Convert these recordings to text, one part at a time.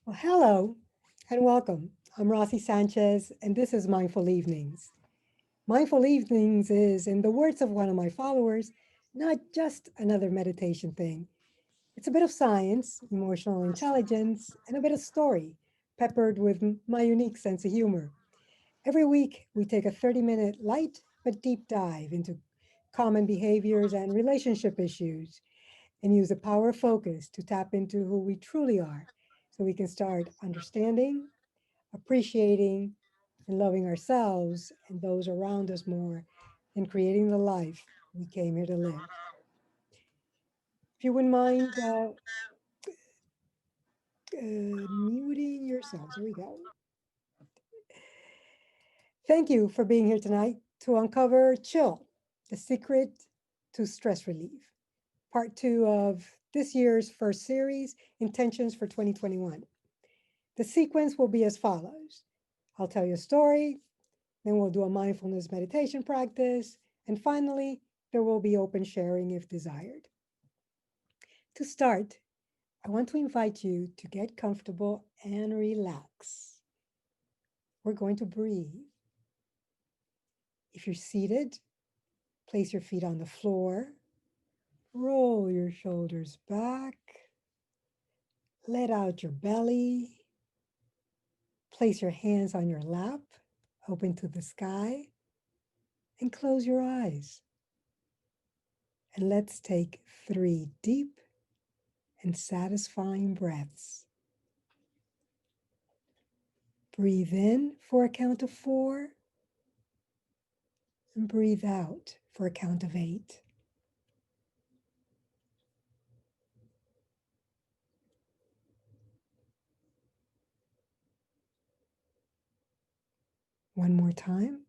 Well, hello and welcome. I'm Rossi Sanchez, and this is Mindful Evenings. Mindful Evenings is, in the words of one of my followers, not just another meditation thing. It's a bit of science, emotional intelligence, and a bit of story, peppered with my unique sense of humor. Every week, we take a 30-minute light but deep dive into common behaviors and relationship issues and use the power of focus to tap into who we truly are so we can start understanding, appreciating, and loving ourselves and those around us more and creating the life we came here to live. If you wouldn't mind muting yourselves, there we go. Thank you for being here tonight to uncover Chill, the secret to stress relief, part two of this year's first series, Intentions for 2021. The sequence will be as follows. I'll tell you a story, then we'll do a mindfulness meditation practice, and finally, there will be open sharing if desired. To start, I want to invite you to get comfortable and relax. We're going to breathe. If you're seated, place your feet on the floor, roll your shoulders back, let out your belly, place your hands on your lap, open to the sky, and close your eyes. And let's take 3 deep and satisfying breaths. Breathe in for a count of 4 and breathe out for a count of 8. One more time.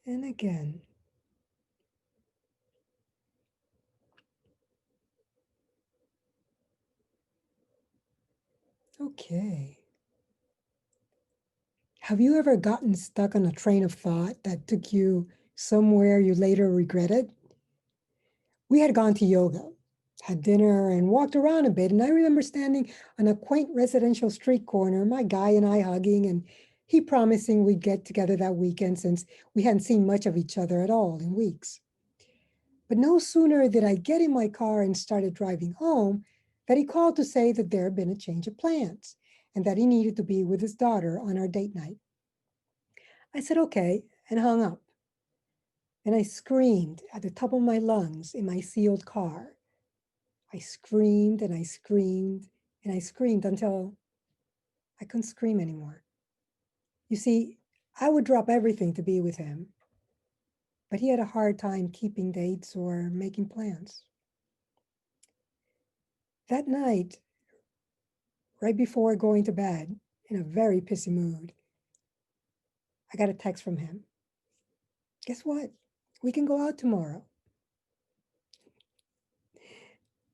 And again. Okay. Have you ever gotten stuck on a train of thought that took you somewhere you later regretted? We had gone to yoga, had dinner, and walked around a bit. And I remember standing on a quaint residential street corner, my guy and I hugging, and he promising we'd get together that weekend since we hadn't seen much of each other at all in weeks. But no sooner did I get in my car and started driving home that he called to say that there had been a change of plans and that he needed to be with his daughter on our date night. I said, okay, and hung up. And I screamed at the top of my lungs in my sealed car. I screamed and I screamed and I screamed until I couldn't scream anymore. You see, I would drop everything to be with him, but he had a hard time keeping dates or making plans. That night, right before going to bed, in a very pissy mood, I got a text from him. Guess what? We can go out tomorrow.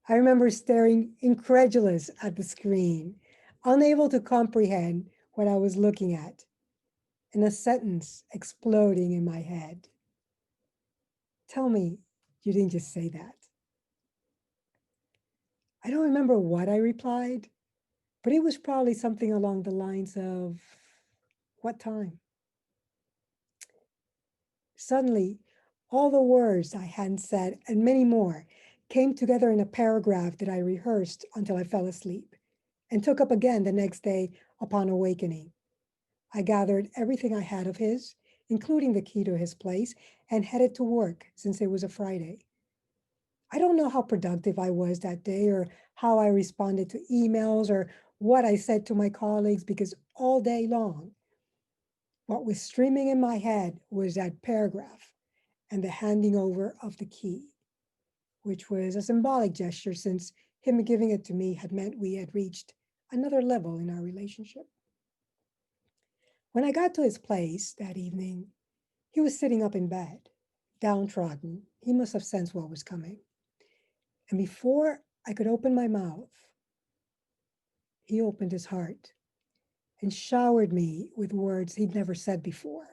I remember staring incredulous at the screen, unable to comprehend what I was looking at, and a sentence exploding in my head. Tell me you didn't just say that. I don't remember what I replied, but it was probably something along the lines of, what time? Suddenly, all the words I hadn't said and many more came together in a paragraph that I rehearsed until I fell asleep and took up again the next day upon awakening. I gathered everything I had of his, including the key to his place, and headed to work since it was a Friday. I don't know how productive I was that day or how I responded to emails or what I said to my colleagues because all day long, what was streaming in my head was that paragraph and the handing over of the key, which was a symbolic gesture since him giving it to me had meant we had reached another level in our relationship. When I got to his place that evening, he was sitting up in bed, downtrodden. He must have sensed what was coming. And before I could open my mouth, he opened his heart and showered me with words he'd never said before.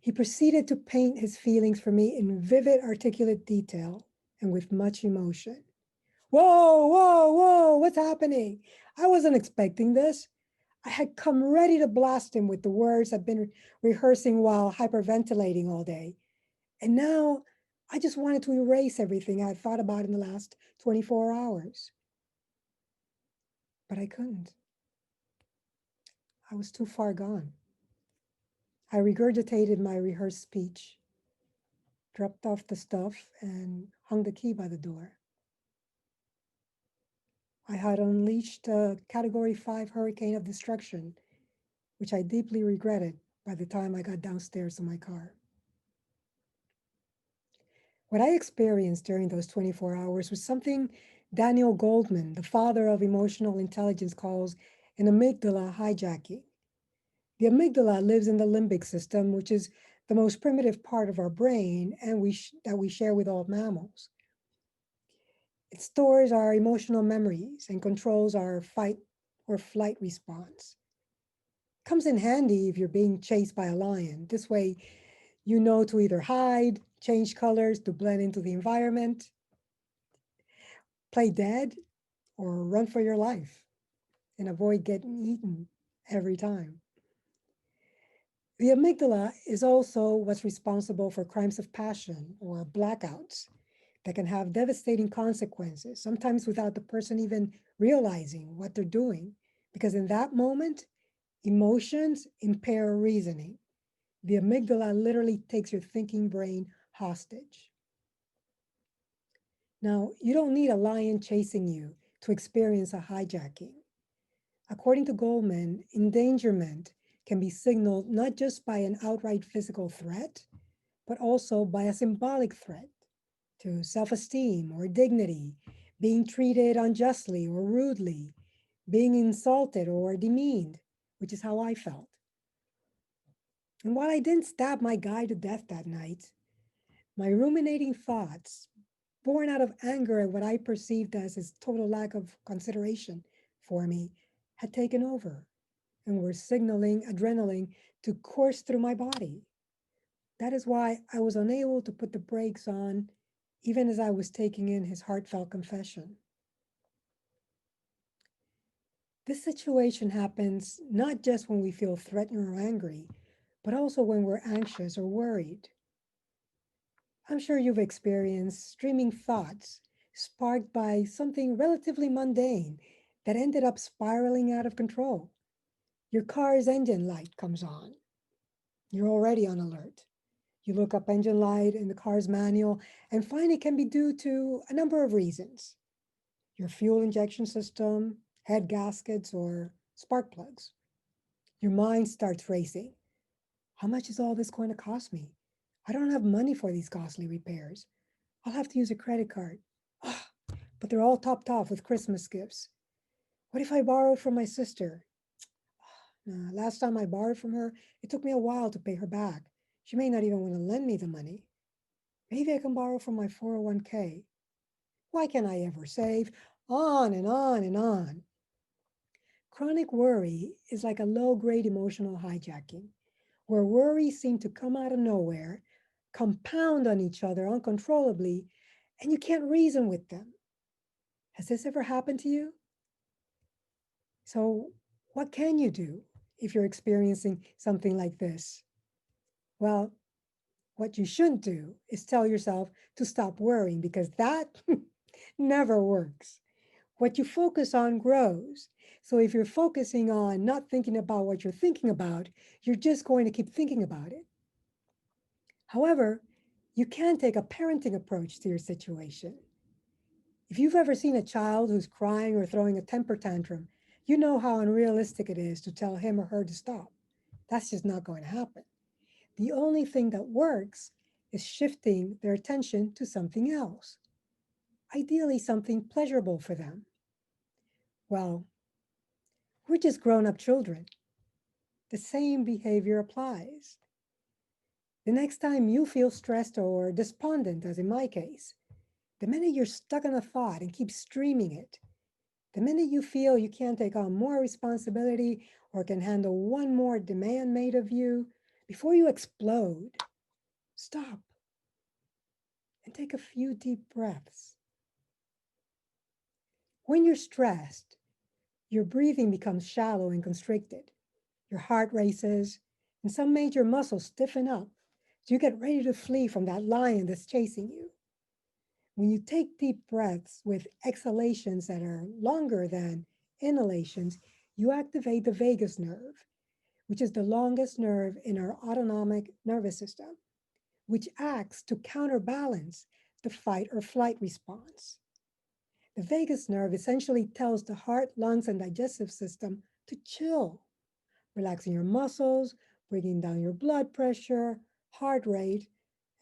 He proceeded to paint his feelings for me in vivid, articulate detail and with much emotion. Whoa, whoa, whoa, what's happening? I wasn't expecting this. I had come ready to blast him with the words I've been rehearsing while hyperventilating all day. And now I just wanted to erase everything I had thought about in the last 24 hours. But I couldn't. I was too far gone. I regurgitated my rehearsed speech, dropped off the stuff, and hung the key by the door. I had unleashed a Category 5 hurricane of destruction, which I deeply regretted by the time I got downstairs to my car. What I experienced during those 24 hours was something Daniel Goldman, the father of emotional intelligence, calls an amygdala hijacking. The amygdala lives in the limbic system, which is the most primitive part of our brain and that we share with all mammals. It stores our emotional memories and controls our fight or flight response. Comes in handy if you're being chased by a lion. This way, you know to either hide, change colors to blend into the environment, play dead, or run for your life and avoid getting eaten every time. The amygdala is also what's responsible for crimes of passion or blackouts that can have devastating consequences, sometimes without the person even realizing what they're doing. Because in that moment, emotions impair reasoning. The amygdala literally takes your thinking brain hostage. Now, you don't need a lion chasing you to experience a hijacking. According to Goldman, endangerment can be signaled not just by an outright physical threat, but also by a symbolic threat to self-esteem or dignity, being treated unjustly or rudely, being insulted or demeaned, which is how I felt. And while I didn't stab my guy to death that night, my ruminating thoughts, born out of anger at what I perceived as his total lack of consideration for me, had taken over and were signaling adrenaline to course through my body. That is why I was unable to put the brakes on, even as I was taking in his heartfelt confession. This situation happens not just when we feel threatened or angry, but also when we're anxious or worried. I'm sure you've experienced streaming thoughts sparked by something relatively mundane that ended up spiraling out of control. Your car's engine light comes on. You're already on alert. You look up engine light in the car's manual and find it can be due to a number of reasons. Your fuel injection system, head gaskets, or spark plugs. Your mind starts racing. How much is all this going to cost me? I don't have money for these costly repairs. I'll have to use a credit card. Ah, but they're all topped off with Christmas gifts. What if I borrow from my sister? Last time I borrowed from her, it took me a while to pay her back. She may not even want to lend me the money. Maybe I can borrow from my 401k. Why can't I ever save? On and on and on. Chronic worry is like a low-grade emotional hijacking, where worries seem to come out of nowhere, compound on each other uncontrollably, and you can't reason with them. Has this ever happened to you? So, what can you do if you're experiencing something like this? Well, what you shouldn't do is tell yourself to stop worrying because that never works. What you focus on grows. So if you're focusing on not thinking about what you're thinking about, you're just going to keep thinking about it. However, you can take a parenting approach to your situation. If you've ever seen a child who's crying or throwing a temper tantrum, you know how unrealistic it is to tell him or her to stop. That's just not going to happen. The only thing that works is shifting their attention to something else, ideally something pleasurable for them. Well, we're just grown-up children. The same behavior applies. The next time you feel stressed or despondent, as in my case, the minute you're stuck on a thought and keep streaming it, the minute you feel you can't take on more responsibility or can handle one more demand made of you Before you explode, stop and take a few deep breaths. When you're stressed, your breathing becomes shallow and constricted. Your heart races, and some major muscles stiffen up so you get ready to flee from that lion that's chasing you. When you take deep breaths with exhalations that are longer than inhalations, you activate the vagus nerve, which is the longest nerve in our autonomic nervous system, which acts to counterbalance the fight or flight response. The vagus nerve essentially tells the heart, lungs, and digestive system to chill, relaxing your muscles, bringing down your blood pressure, heart rate,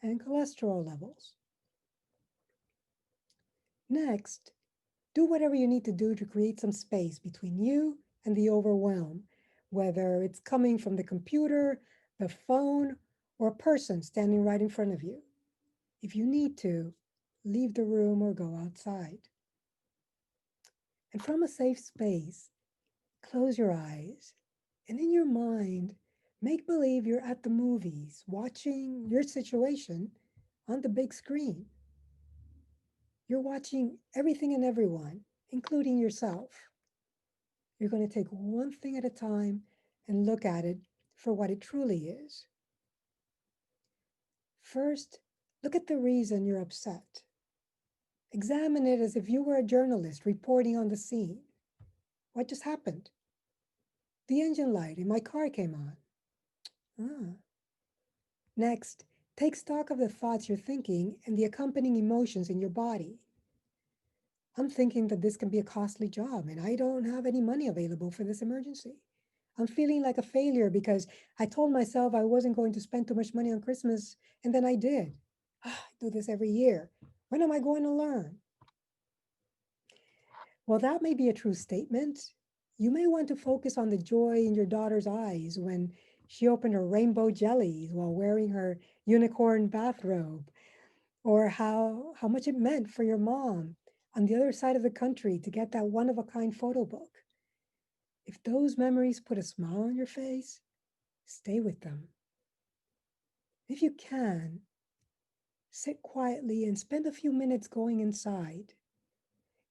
and cholesterol levels. Next, do whatever you need to do to create some space between you and the overwhelm, whether it's coming from the computer, the phone, or a person standing right in front of you. If you need to, leave the room or go outside. And from a safe space, close your eyes and in your mind, make believe you're at the movies watching your situation on the big screen. You're watching everything and everyone, including yourself. You're going to take one thing at a time and look at it for what it truly is. First, look at the reason you're upset. Examine it as if you were a journalist reporting on the scene. What just happened? The engine light in my car came on. Ah. Next, take stock of the thoughts you're thinking and the accompanying emotions in your body. I'm thinking that this can be a costly job and I don't have any money available for this emergency. I'm feeling like a failure because I told myself I wasn't going to spend too much money on Christmas and then I did. I do this every year. When am I going to learn? While that may be a true statement, you may want to focus on the joy in your daughter's eyes when she opened her rainbow jellies while wearing her unicorn bathrobe, or how much it meant for your mom on the other side of the country to get that one of a kind photo book. If those memories put a smile on your face, stay with them. If you can, sit quietly and spend a few minutes going inside.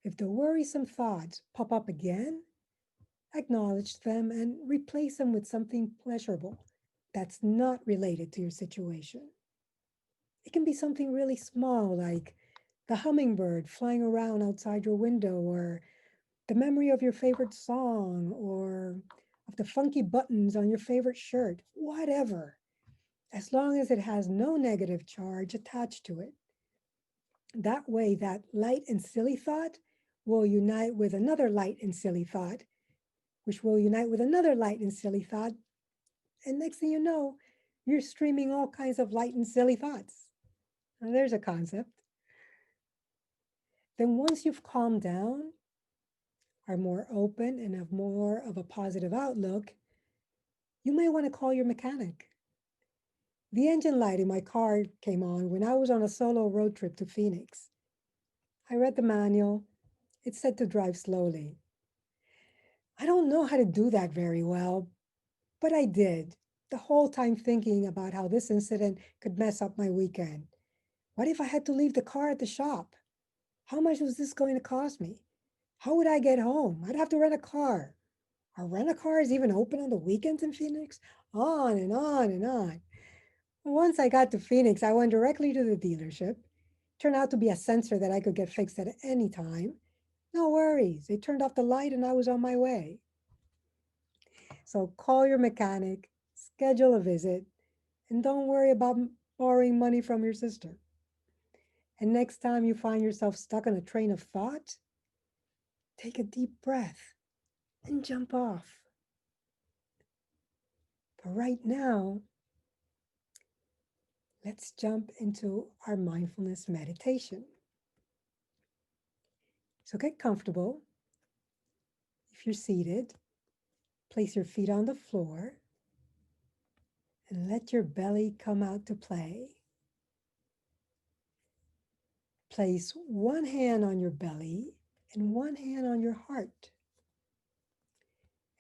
If the worrisome thoughts pop up again, acknowledge them and replace them with something pleasurable that's not related to your situation. It can be something really small, like the hummingbird flying around outside your window, or the memory of your favorite song, or of the funky buttons on your favorite shirt, whatever, as long as it has no negative charge attached to it. That way, that light and silly thought will unite with another light and silly thought, which will unite with another light and silly thought. And next thing you know, you're streaming all kinds of light and silly thoughts. Now, there's a concept. Then, once you've calmed down, are more open, and have more of a positive outlook, you may want to call your mechanic. The engine light in my car came on when I was on a solo road trip to Phoenix. I read the manual. It said to drive slowly. I don't know how to do that very well, but I did, the whole time thinking about how this incident could mess up my weekend. What if I had to leave the car at the shop? How much was this going to cost me? How would I get home? I'd have to rent a car. Are rent-a-cars even open on the weekends in Phoenix? On and on and on. Once I got to Phoenix, I went directly to the dealership. Turned out to be a sensor that I could get fixed at any time. No worries. They turned off the light and I was on my way. So call your mechanic, schedule a visit, and don't worry about borrowing money from your sister. And next time you find yourself stuck on a train of thought, take a deep breath and jump off. But right now, let's jump into our mindfulness meditation. So get comfortable. If you're seated, place your feet on the floor and let your belly come out to play. Place one hand on your belly and one hand on your heart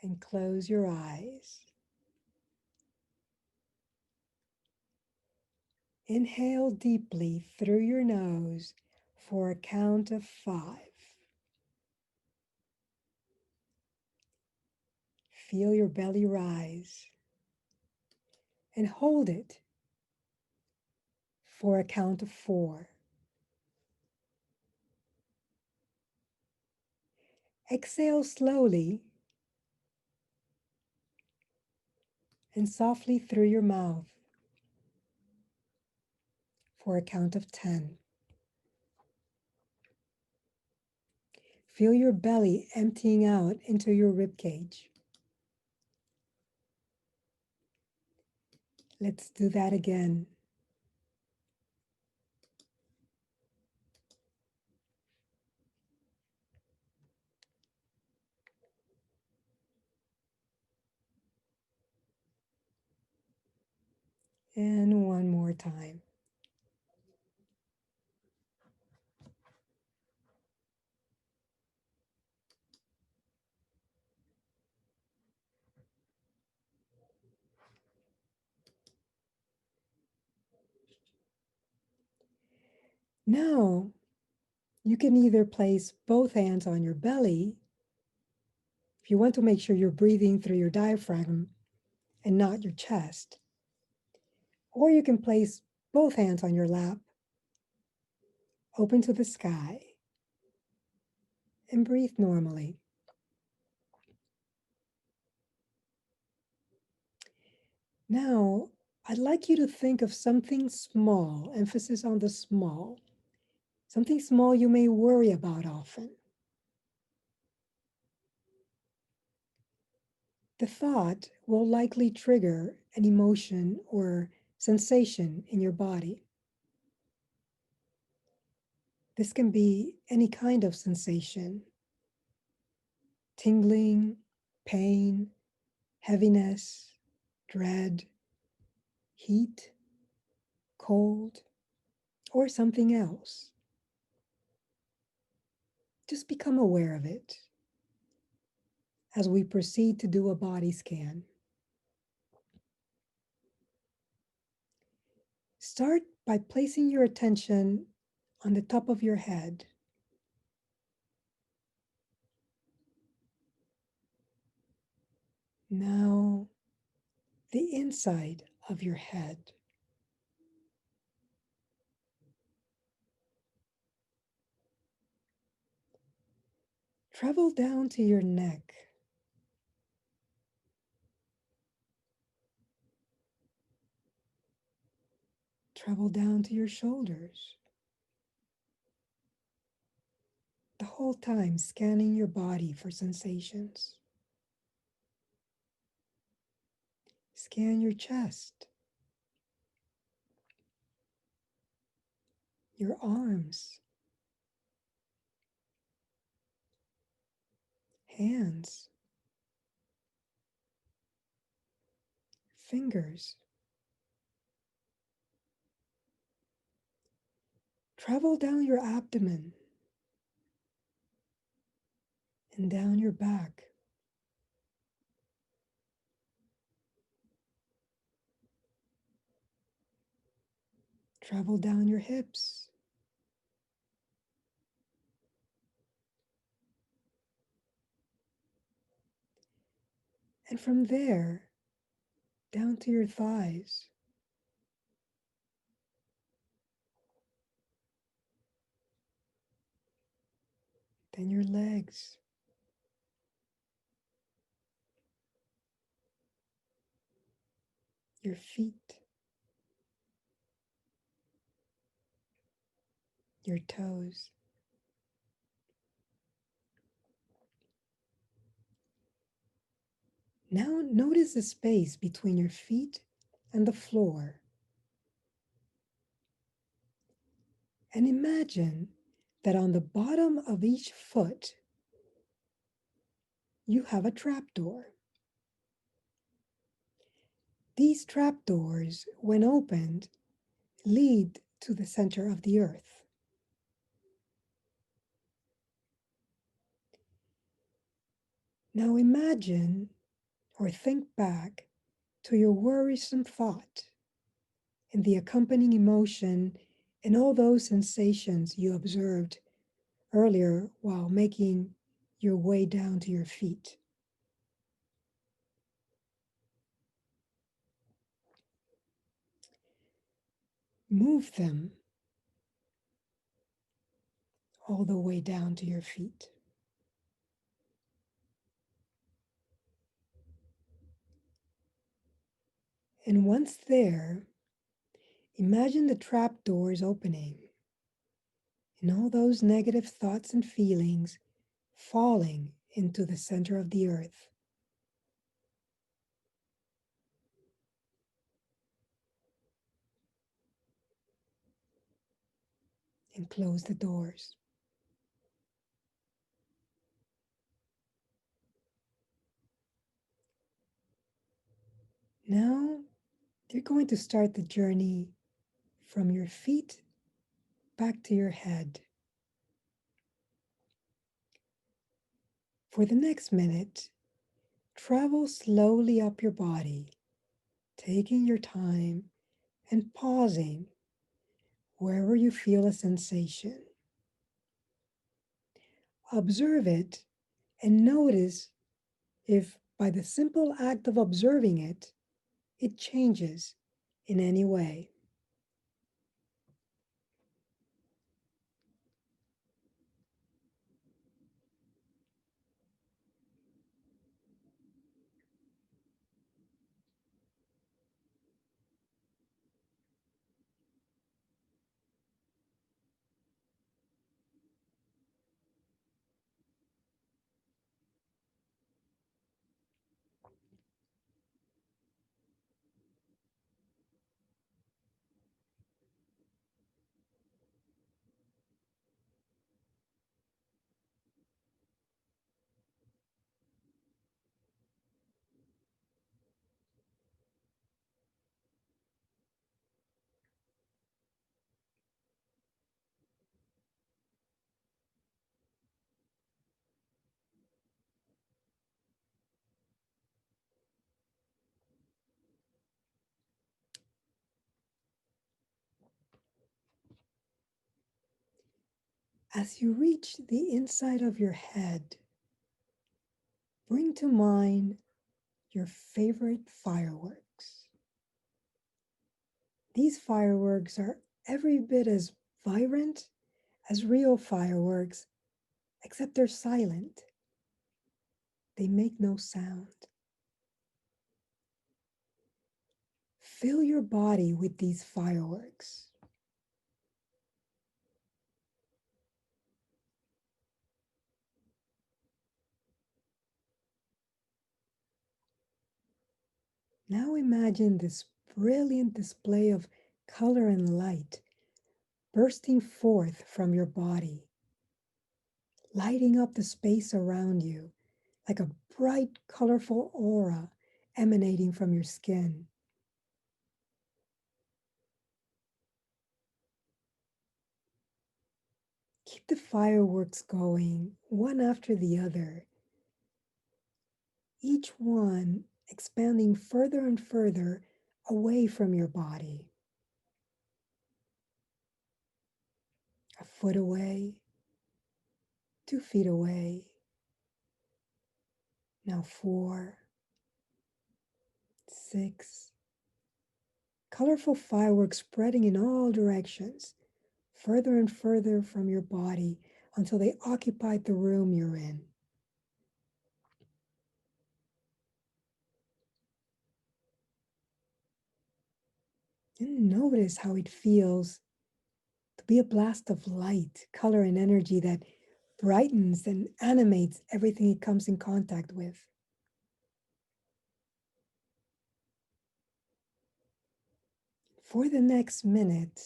and close your eyes. Inhale deeply through your nose for a count of 5. Feel your belly rise and hold it for a count of 4. Exhale slowly and softly through your mouth for a count of 10. Feel your belly emptying out into your rib cage. Let's do that again. And one more time. Now, you can either place both hands on your belly if you want to make sure you're breathing through your diaphragm and not your chest, or you can place both hands on your lap, open to the sky, and breathe normally. Now, I'd like you to think of something small, emphasis on the small, something small you may worry about often. The thought will likely trigger an emotion or sensation in your body. This can be any kind of sensation: tingling, pain, heaviness, dread, heat, cold, or something else. Just become aware of it as we proceed to do a body scan. Start by placing your attention on the top of your head. Now, the inside of your head. Travel down to your neck. Travel down to your shoulders. The whole time scanning your body for sensations. Scan your chest, your arms, hands, fingers. Travel down your abdomen and down your back. Travel down your hips. And from there, down to your thighs. Then your legs. Your feet. Your toes. Now notice the space between your feet and the floor. And imagine that on the bottom of each foot, you have a trapdoor. These trapdoors, when opened, lead to the center of the earth. Now imagine or think back to your worrisome thought and the accompanying emotion and all those sensations you observed earlier while making your way down to your feet. Move them all the way down to your feet. And once there, imagine the trap doors opening and all those negative thoughts and feelings falling into the center of the earth. And close the doors. Now you're going to start the journey from your feet back to your head. For the next minute, travel slowly up your body, taking your time and pausing wherever you feel a sensation. Observe it and notice if, by the simple act of observing it, it changes in any way. As you reach the inside of your head, bring to mind your favorite fireworks. These fireworks are every bit as vibrant as real fireworks, except they're silent. They make no sound. Fill your body with these fireworks. Now imagine this brilliant display of color and light bursting forth from your body, lighting up the space around you like a bright, colorful aura emanating from your skin. Keep the fireworks going, one after the other, each one expanding further and further away from your body. A foot away, 2 feet away, now 4, 6. Colorful fireworks spreading in all directions, further and further from your body until they occupied the room you're in. And notice how it feels to be a blast of light, color, and energy that brightens and animates everything it comes in contact with. For the next minute,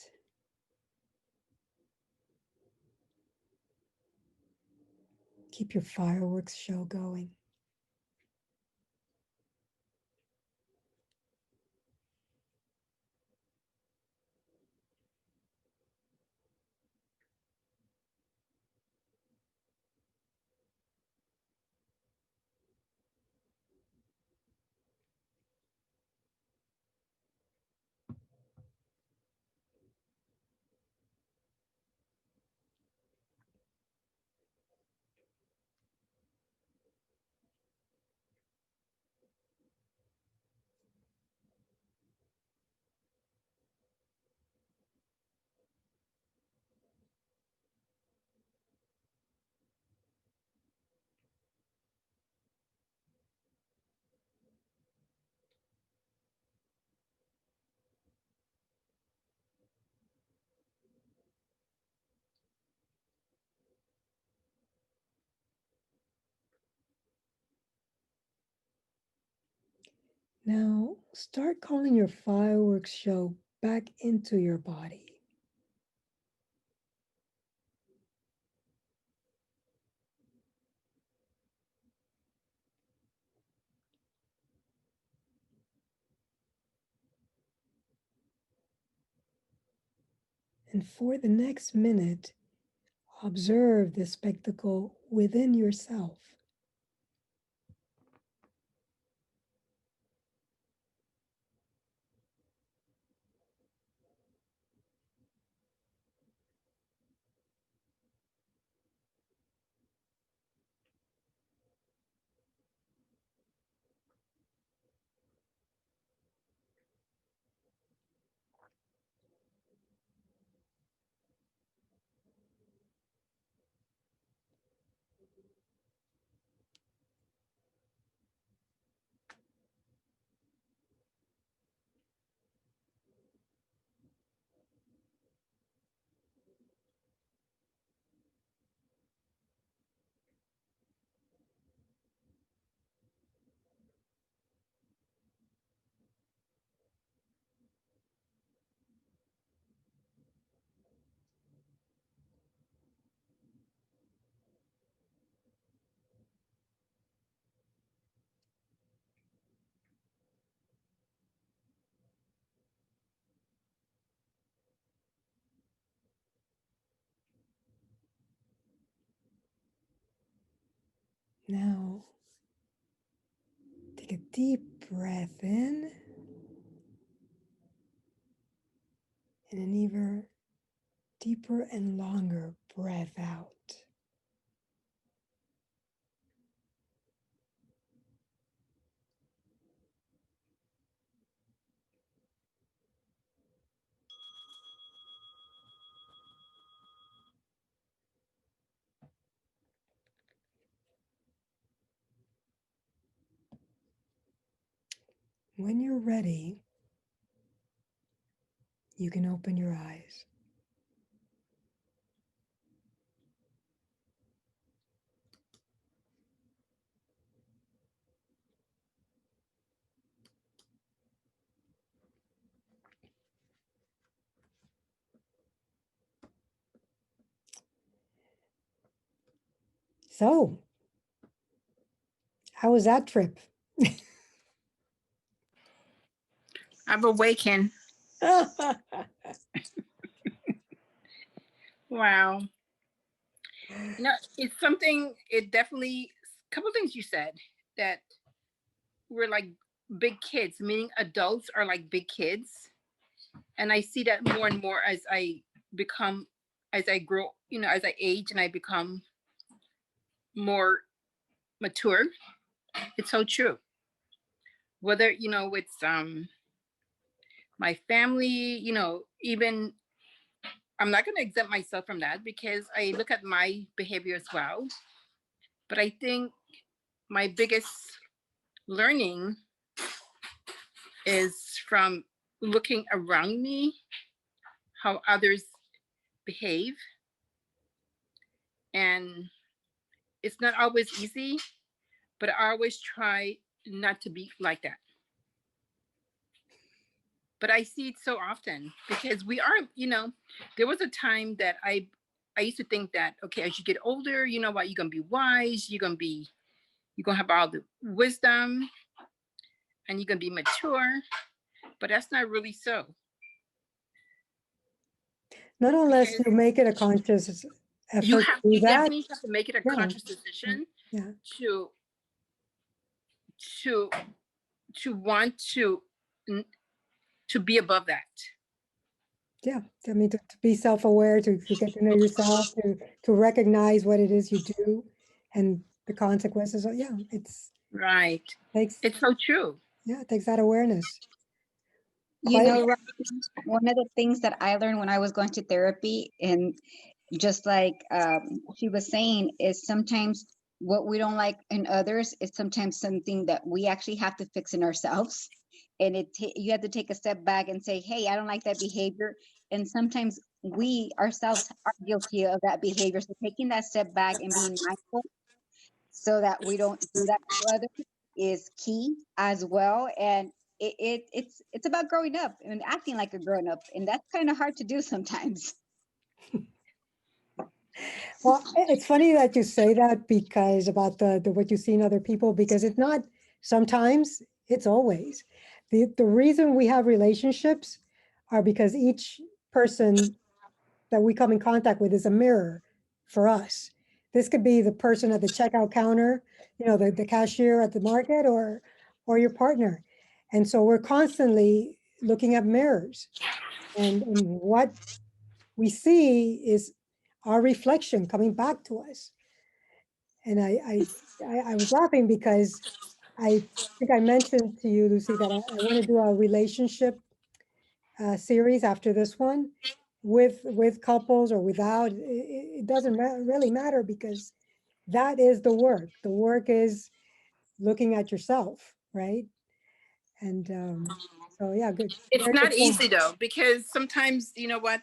keep your fireworks show going. Now start calling your fireworks show back into your body. And for the next minute, observe the spectacle within yourself. Now, take a deep breath in and an even deeper and longer breath out. When you're ready, you can open your eyes. So, how was that trip? I've awakened. Wow. You know, it's something, it definitely, a couple things you said that we're like big kids, meaning adults are like big kids. And I see that more and more as I become, as I grow, you know, as I age and I become more mature. It's so true. Whether, you know, it's my family, you know, even I'm not going to exempt myself from that because I look at my behavior as well. But I think my biggest learning is from looking around me, how others behave. And it's not always easy, but I always try not to be like that. But I see it so often because we are, you know, there was a time that I used to think that, okay, as you get older, you know what, you're gonna be wise, you're gonna have all the wisdom and you're gonna be mature. But that's not really so. Not unless you make it a conscious effort to do You that. definitely have to make it a Yeah. conscious decision Yeah. to to want to be above that. Yeah. I mean, to be self-aware, to get to know yourself, to recognize what it is you do and the consequences. Yeah, it's Right. takes, It's so true. yeah, it takes that awareness. You know, one of the things that I learned when I was going to therapy, and just like she was saying, is sometimes what we don't like in others is sometimes something that we actually have to fix in ourselves. And you have to take a step back and say, hey, I don't like that behavior. And sometimes we ourselves are guilty of that behavior. So taking that step back and being mindful so that we don't do that to others. is key as well. And it's about growing up and acting like a grown up, and that's kind of hard to do sometimes. Well, it's funny that you say that because about the what you see in other people, because it's not sometimes, it's always. The reason we have relationships are because each person that we come in contact with is a mirror for us. This could be the person at the checkout counter, the cashier at the market, or your partner. And so we're constantly looking at mirrors. And what we see is our reflection coming back to us. And I was laughing because I think I mentioned to you, Lucy, that I want to do a relationship series after this one with couples or without. It doesn't really matter because that is the work. The work is looking at yourself, right? And so, yeah, good. It's Very not good point. easy though, because sometimes, you know what,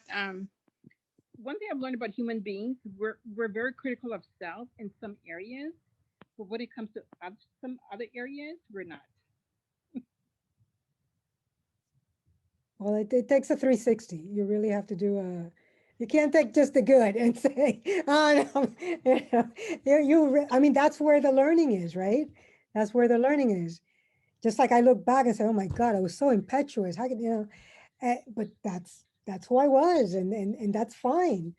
one thing I've learned about human beings, we're very critical of self in some areas, but when it comes to some other areas, we're not. Well, it takes a 360. You really have to do you can't take just the good and say, oh, no, I mean, that's where the learning is, right? That's where the learning is. Just like I look back and say, oh my God, I was so impetuous. How could, but that's who I was. And that's fine.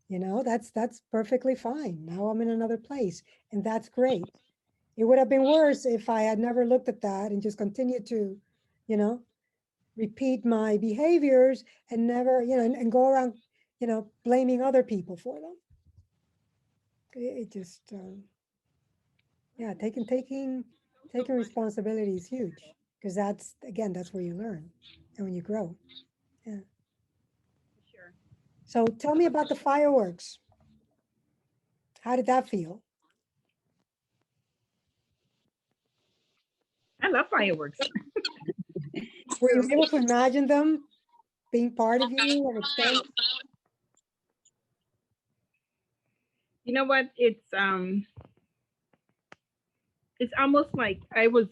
That's perfectly fine. Now I'm in another place and that's great. It would have been worse if I had never looked at that and just continued to, you know, repeat my behaviors and never, and go around, blaming other people for them. It just, yeah, taking responsibility is huge because that's where you learn and when you grow. Yeah. Sure. So tell me about the fireworks. How did that feel? I love fireworks. Were you able to imagine them being part of you and extend? You know what? It's almost like I was,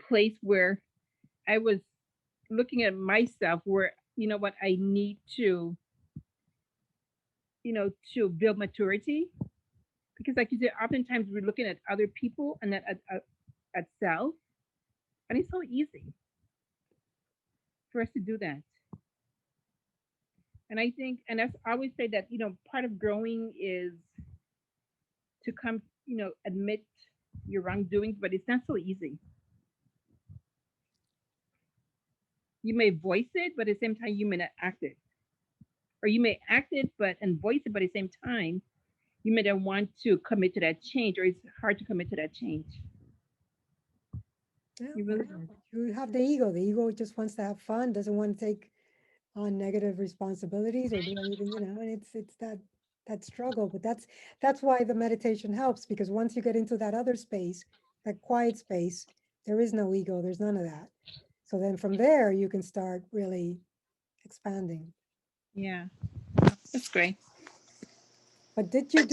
placed where I was looking at myself where, you know what, I need to, to build maturity. Because like you said, oftentimes we're looking at other people and at self, and it's so easy for us to do that. And I think, and that's, I always say that, part of growing is to come, admit your wrongdoings, but it's not so easy. You may voice it, but at the same time, you may not act it. Or you may act it, and voice it, but at the same time, you may not want to commit to that change, or it's hard to commit to that change. Yeah, You really you have the ego. The ego just wants to have fun, doesn't want to take on negative responsibilities or do anything, and it's that struggle. But that's why the meditation helps, because once you get into that other space, that quiet space, there is no ego, there's none of that. So then from there you can start really expanding. Yeah, that's great. But did you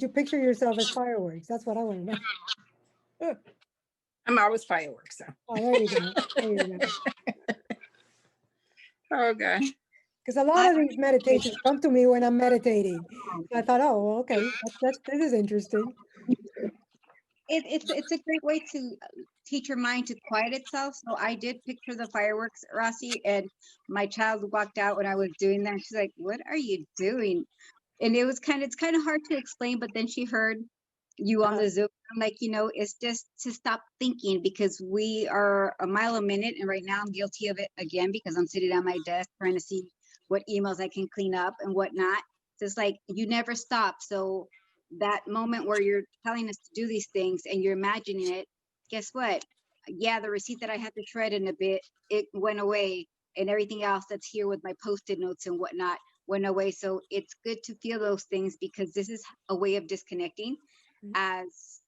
picture yourself as fireworks? That's what I want to know. I'm always fireworks. So. Oh, there you go. There you go. Oh God. Because a lot of these meditations come to me when I'm meditating. So I thought, oh, well, okay, this is interesting. It's a great way to teach your mind to quiet itself. So I did picture the fireworks, Rossi, and my child walked out when I was doing that. She's like, "What are you doing?" And it's kind of hard to explain. But then she heard you on the Zoom. I'm like, it's just to stop thinking, because we are a mile a minute, and right now I'm guilty of it again because I'm sitting at my desk trying to see what emails I can clean up and whatnot. So it's like you never stop. So that moment where you're telling us to do these things and you're imagining it, guess what? Yeah, the receipt that I had to shred in a bit, it went away, and everything else that's here with my post-it notes and whatnot went away. So it's good to feel those things, because this is a way of disconnecting. As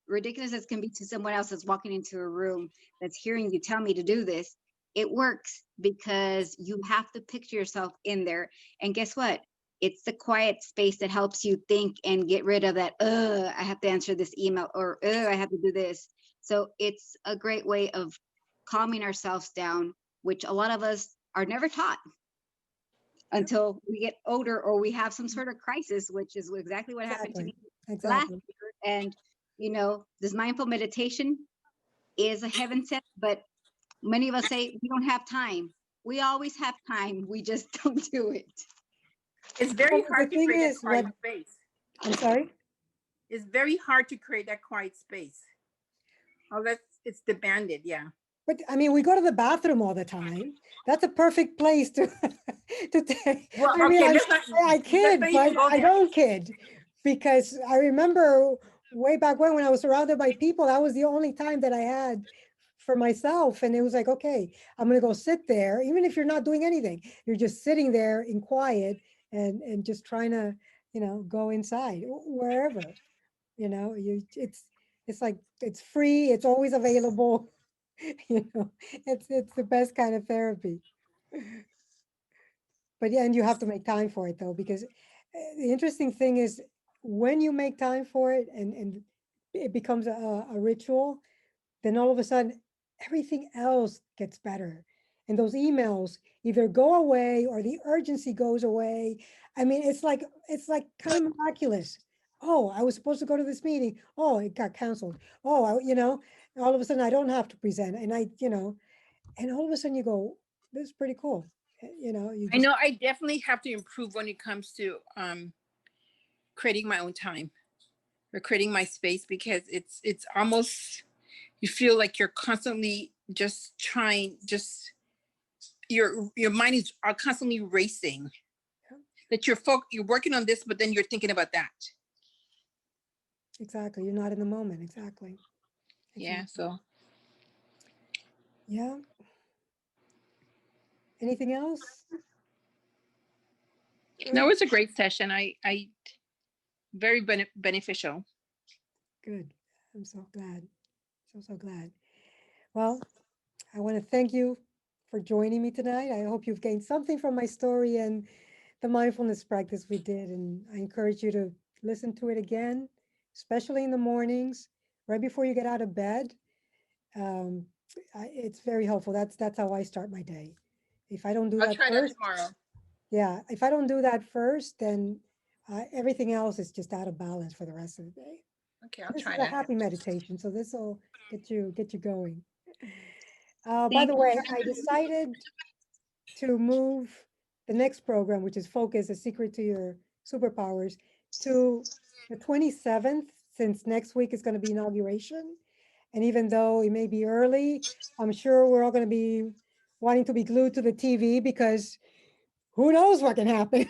ridiculous as can be to someone else that's walking into a room that's hearing you tell me to do this, it works because you have to picture yourself in there. And guess what? it's the quiet space that helps you think and get rid of that, I have to answer this email, or I have to do this. So it's a great way of calming ourselves down, which a lot of us are never taught until we get older or we have some sort of crisis, which is exactly what happened to me last Exactly. year. And, this mindful meditation is a heaven sent, but many of us say we don't have time. We always have time. We just don't do it. It's very Well, the hard to thing create that is, quiet space. I'm sorry? It's very hard to create that quiet space. Oh, it's demanded, yeah. But I mean, we go to the bathroom all the time. That's a perfect place to to take. Well, I mean, okay, I let's kid, not but even go I there. don't kid, because I remember way back when I was surrounded by people, that was the only time that I had for myself, and it was like, okay, I'm gonna go sit there, even if you're not doing anything, you're just sitting there in quiet and just trying to, go inside wherever, it's like it's free, it's always available. It's the best kind of therapy. But yeah, and you have to make time for it though, because the interesting thing is when you make time for it and it becomes a ritual, then all of a sudden everything else gets better. And those emails either go away or the urgency goes away. I mean, it's like kind of miraculous. Oh, I was supposed to go to this meeting. Oh, it got canceled. Oh, all of a sudden I don't have to present. And all of a sudden you go, this is pretty cool. You I just know I definitely have to improve when it comes to creating my own time or creating my space, because it's almost, you feel like you're constantly just trying, just your mind is are constantly racing, that you're working on this, but then you're thinking about that. exactly. You're not in the moment. Exactly. Yeah, Exactly. so Yeah. Anything else? no, Good. it's a great session. I very beneficial. Good. I'm so glad. So glad. Well, I want to thank you for joining me tonight. I hope you've gained something from my story and the mindfulness practice we did. And I encourage you to listen to it again, especially in the mornings, right before you get out of bed. Um, it's very helpful. That's how I start my day. If I don't do I'll that try that first, tomorrow. yeah, if I don't do that first, then everything else is just out of balance for the rest of the day. Okay, And I'll this is try a that. happy meditation, so this will get you going. By Thank the you. way, I decided to move the next program, which is Focus, A Secret to Your Superpowers, to the 27th, since next week is going to be inauguration. And even though it may be early, I'm sure we're all going to be wanting to be glued to the TV because who knows what can happen.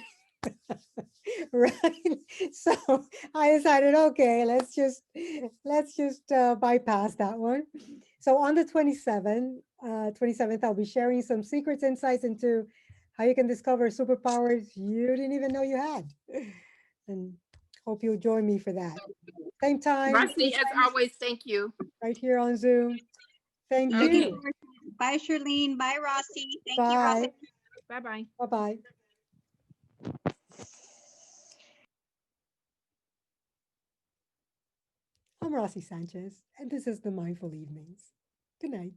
Right. So I decided, okay, let's just bypass that one. So on the 27th, I'll be sharing some secrets, insights into how you can discover superpowers you didn't even know you had. And hope you'll join me for that. Same time, same Rusty, as place, always, thank you. right here on Zoom. Thank Looking Okay, you. forward. Bye, Charlene. Bye, Rossi. Thank you, Rossi. Bye. bye bye. Bye-bye. I'm Rossi Sanchez, and this is the Mindful Evenings. Good night.